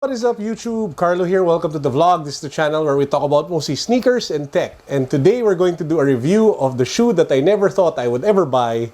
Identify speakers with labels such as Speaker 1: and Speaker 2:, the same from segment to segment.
Speaker 1: What is up YouTube? Carlo here. Welcome to the vlog. This is the channel where we talk about mostly sneakers and tech. And today we're going to do a review of the shoe that I never thought I would ever buy.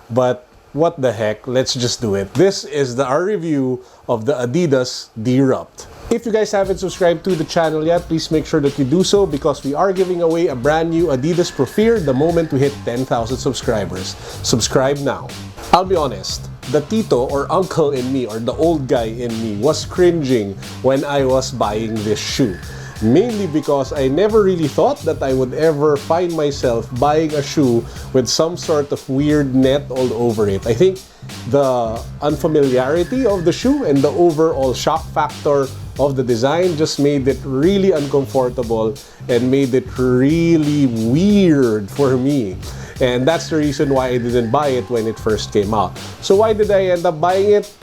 Speaker 1: But what the heck, let's just do it. This is our review of the adidas DEERUPT. If you guys haven't subscribed to the channel yet, please make sure that you do so because we are giving away a brand new Adidas Profile the moment we hit 10,000 subscribers. Subscribe now. I'll be honest, the tito or uncle in me or the old guy in me was cringing when I was buying this shoe. Mainly because I never really thought that I would ever find myself buying a shoe with some sort of weird net all over it. I think the unfamiliarity of the shoe and the overall shock factor of the design just made it really uncomfortable and made it really weird for me. And that's the reason why I didn't buy it when it first came out. So why did I end up buying it?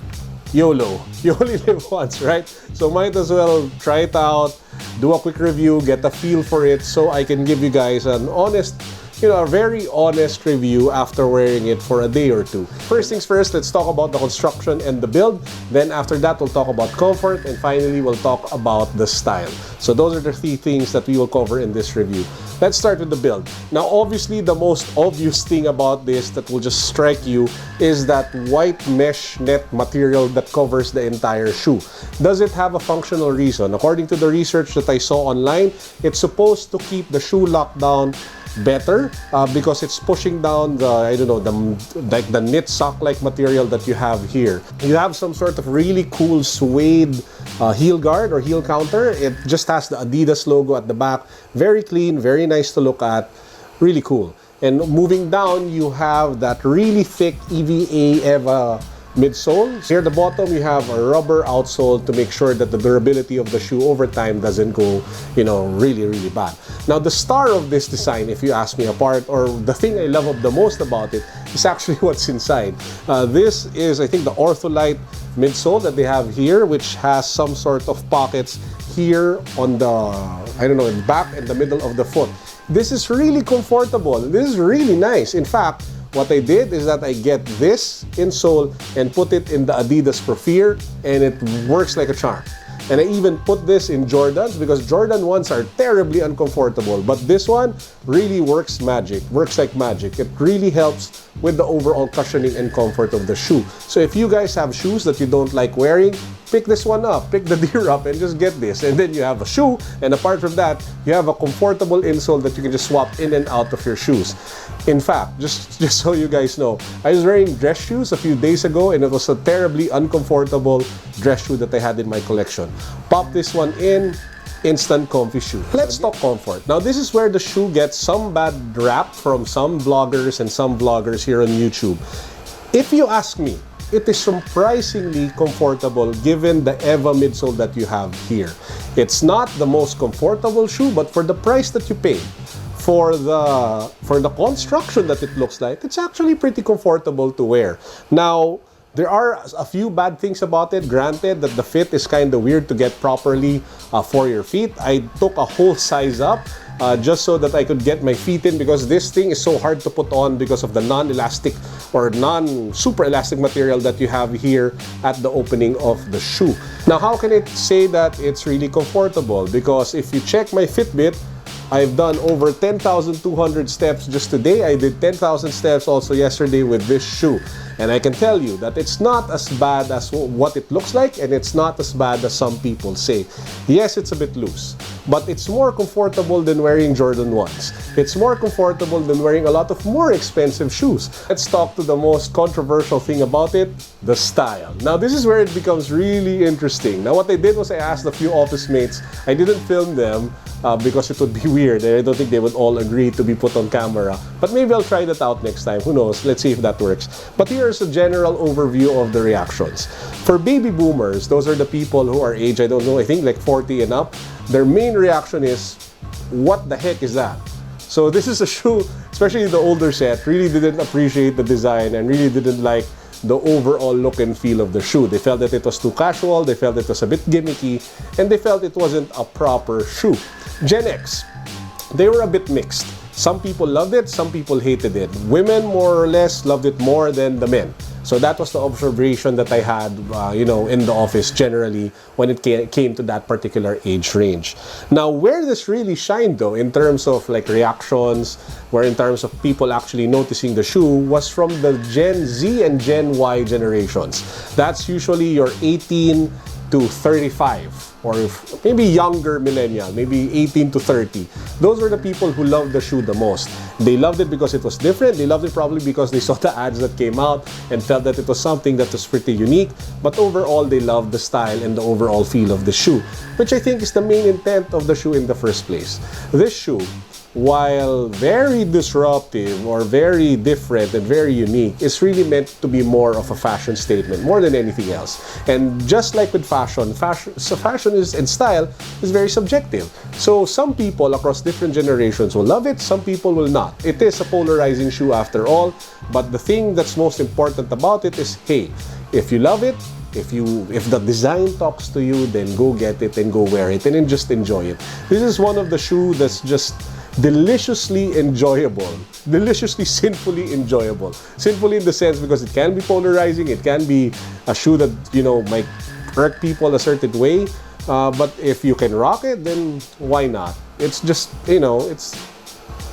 Speaker 1: YOLO. You only live once, right? So might as well try it out, do a quick review, get a feel for it so I can give you guys an honest, a very honest review after wearing it for a day or two. First things first, let's talk about the construction and the build. Then after that, we'll talk about comfort. And finally, we'll talk about the style. So those are the three things that we will cover in this review. Let's start with the build. Now, obviously, the most obvious thing about this that will just strike you is that white mesh net material that covers the entire shoe. Does it have a functional reason? According to the research that I saw online, it's supposed to keep the shoe locked down better because it's pushing down the knit sock-like material that you have here. You have some sort of really cool suede heel guard or heel counter. It just has the Adidas logo at the back. Very clean, very nice to look at. Really cool. And moving down, you have that really thick EVA midsole. Here at the bottom, you have a rubber outsole to make sure that the durability of the shoe over time doesn't go, really bad. Now, the star of this design, if you ask me apart, or the thing I love the most about it, is actually what's inside. This is, I think, the Ortholite midsole that they have here, which has some sort of pockets here on the, in the back and the middle of the foot. This is really comfortable. This is really nice. In fact, what I did is that I get this insole and put it in the Adidas Profile, and it works like a charm. And I even put this in Jordans because Jordan 1s are terribly uncomfortable. But this one really works like magic. It really helps with the overall cushioning and comfort of the shoe. So if you guys have shoes that you don't like wearing, pick this one up, pick the DEERUPT and just get this. And then you have a shoe, and apart from that, you have a comfortable insole that you can just swap in and out of your shoes. In fact, just so you guys know, I was wearing dress shoes a few days ago and it was a terribly uncomfortable dress shoe that I had in my collection. Pop this one in, instant comfy shoe. Let's talk comfort. Now, this is where the shoe gets some bad rap from some bloggers and some vloggers here on YouTube. If you ask me, it is surprisingly comfortable given the EVA midsole that you have here. It's not the most comfortable shoe, but for the price that you pay, for the construction that it looks like, it's actually pretty comfortable to wear. Now, there are a few bad things about it. Granted that the fit is kind of weird to get properly for your feet. I took a whole size up just so that I could get my feet in because this thing is so hard to put on because of the non-elastic or non-super elastic material that you have here at the opening of the shoe. Now, how can it say that it's really comfortable? Because if you check my Fitbit, I've done over 10,200 steps just today. I did 10,000 steps also yesterday with this shoe. And I can tell you that it's not as bad as what it looks like, and it's not as bad as some people say. Yes, it's a bit loose, but it's more comfortable than wearing Jordan 1s. It's more comfortable than wearing a lot of more expensive shoes. Let's talk to the most controversial thing about it, the style. Now, this is where it becomes really interesting. Now, what I did was I asked a few office mates. I didn't film them because it would be weird. I don't think they would all agree to be put on camera. But maybe I'll try that out next time. Who knows? Let's see if that works. But here's a general overview of the reactions. For baby boomers, those are the people who are age, I don't know, I think like 40 and up, their main reaction is, what the heck is that? So this is a shoe, especially the older set, really didn't appreciate the design and really didn't like the overall look and feel of the shoe. They felt that it was too casual, they felt it was a bit gimmicky, and they felt it wasn't a proper shoe. Gen X, they were a bit mixed. Some people loved it, some people hated it. Women more or less loved it more than the men. So that was the observation that I had, you know, in the office generally when it came to that particular age range. Now, where this really shined though, in terms of like reactions, where in terms of people actually noticing the shoe, was from the Gen Z and Gen Y generations. That's usually your 18 to 35, or maybe younger millennial, maybe 18 to 30. Those were the people who loved the shoe the most. They loved it because it was different. They loved it probably because they saw the ads that came out and felt that it was something that was pretty unique. But overall, they loved the style and the overall feel of the shoe, which I think is the main intent of the shoe in the first place. This shoe, while very disruptive or very different and very unique, is really meant to be more of a fashion statement more than anything else. And just like with fashion is, and style is very subjective. So some people across different generations will love it, some people will not. It is a polarizing shoe after all, but the thing that's most important about it is, hey, if you love it, if the design talks to you, then go get it and go wear it and then just enjoy it. This is one of the shoes that's just deliciously enjoyable, deliciously sinfully enjoyable. Sinfully in the sense because it can be polarizing, it can be a shoe that, you know, might irk people a certain way, but if you can rock it, then why not? It's just, you know, it's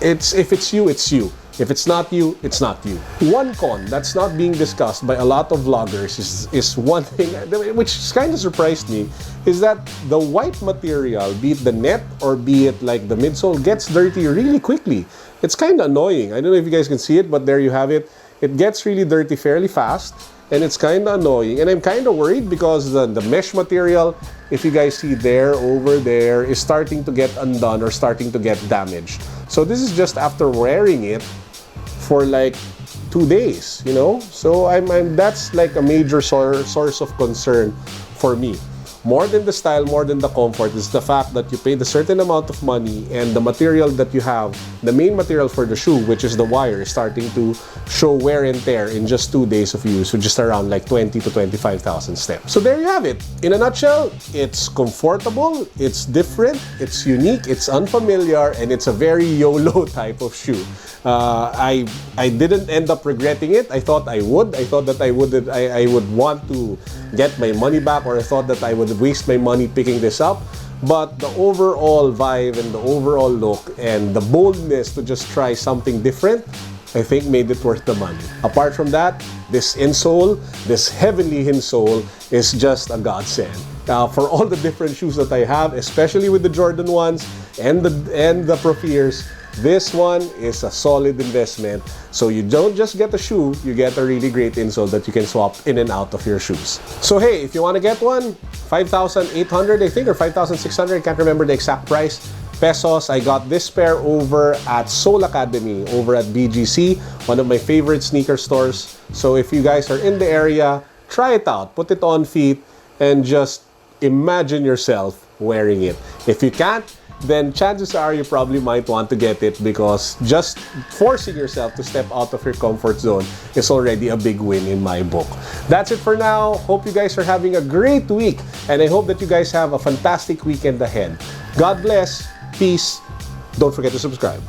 Speaker 1: if it's you, it's you. If it's not you, it's not you. One con that's not being discussed by a lot of vloggers is one thing which kind of surprised me, is that the white material, be it the net or be it like the midsole, gets dirty really quickly. It's kind of annoying. I don't know if you guys can see it, but there you have it. It gets really dirty fairly fast, and it's kind of annoying. And I'm kind of worried because the mesh material, if you guys see there, over there, is starting to get undone or starting to get damaged. So this is just after wearing it for like 2 days, you know? So that's like a major source of concern for me. More than the style, more than the comfort, is the fact that you paid a certain amount of money and the material that you have, the main material for the shoe, which is the wire, is starting to show wear and tear in just 2 days of use, which is around like 20 to 25,000 steps. So there you have it. In a nutshell, it's comfortable, it's different, it's unique, it's unfamiliar, and it's a very YOLO type of shoe. I didn't end up regretting it. I thought I would. I thought that I would want to get my money back, or I thought that I would waste my money picking this up. But the overall vibe and the overall look and the boldness to just try something different, I think made it worth the money. Apart from that, this insole, this heavenly insole, is just a godsend. For all the different shoes that I have, especially with the Jordan ones and the Profiers, this one is a solid investment. So you don't just get a shoe, you get a really great insole that you can swap in and out of your shoes. So hey, if you want to get one, 5,800 I think, or 5,600, I can't remember the exact price, pesos. I got this pair over at Sole Academy, over at BGC, one of my favorite sneaker stores. So if you guys are in the area, try it out, put it on feet, and just imagine yourself wearing it. If you can't, then chances are you probably might want to get it, because just forcing yourself to step out of your comfort zone is already a big win in my book. That's it for now. Hope you guys are having a great week, and I hope that you guys have a fantastic weekend ahead. God bless. Peace. Don't forget to subscribe.